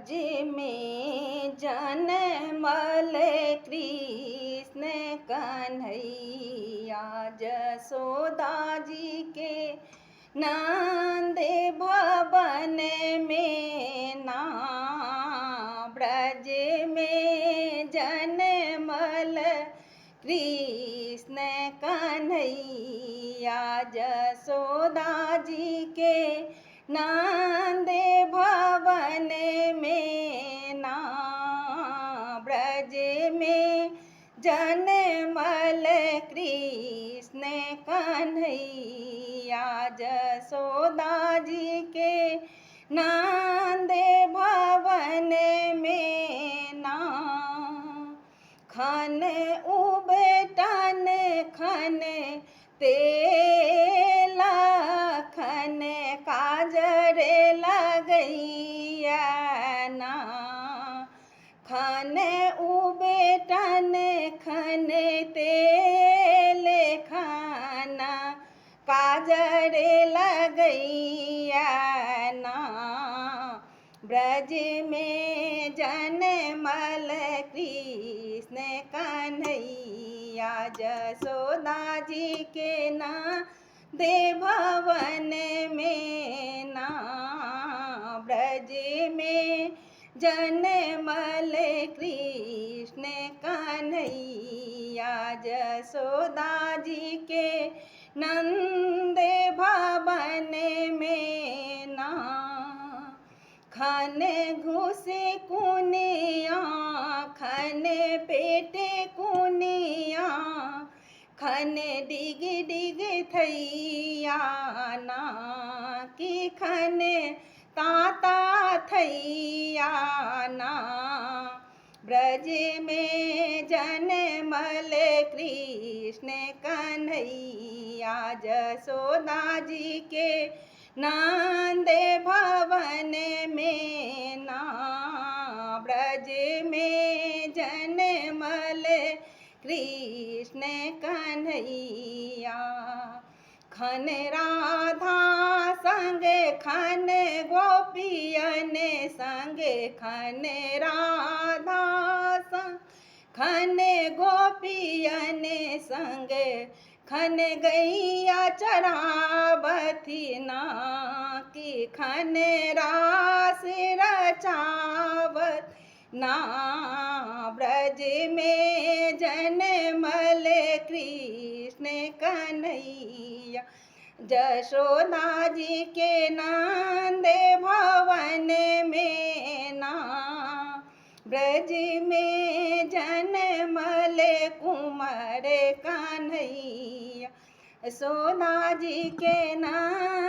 ब्रज में जनमल कृष्ण कन्हैया, जसोदा जी के नंद भवन में ना। ब्रज में जनमल कृष्ण कन्हैया, जसोदा जी के नंद भवन में ना। ब्रज में जनमल कृष्ण कन्हैया, जसोदा जी के नंद भवन में ना। खन उबटन खन तेला, खन काजर लगैया ना। खन उबटन खन तेल खाना, काजर लगैया ना। ब्रज में जनमल कृष्ण कन्हैया, जसोदा जी के नंद भवन में ना। ब्रज में जनमल कृष्ण कन्हैया, जसोदा जी के नंद भवन में ना। खन घुस कुनिया खन पेट कुनिया, खन डिग डिग थैया ना। कि खन ताता थैया ना। ब्रज में जनमल कृष्ण कन्हैया, जसोदा जी के नंद भवन में ना। ब्रज में जनमल कृष्ण कन्हैया, खन राधा संग खन गोपियन संग, खन राधा संग खन गोपियन संग, खन गैया चरावती ना। कि खन रास रचावत ना। ब्रज में जनमल कृष्ण कन्हैया, जसोदा जी के नंद भवन में ना। ब्रज में जनमल कुंवर कन्हैया, यशोदा जी के नंद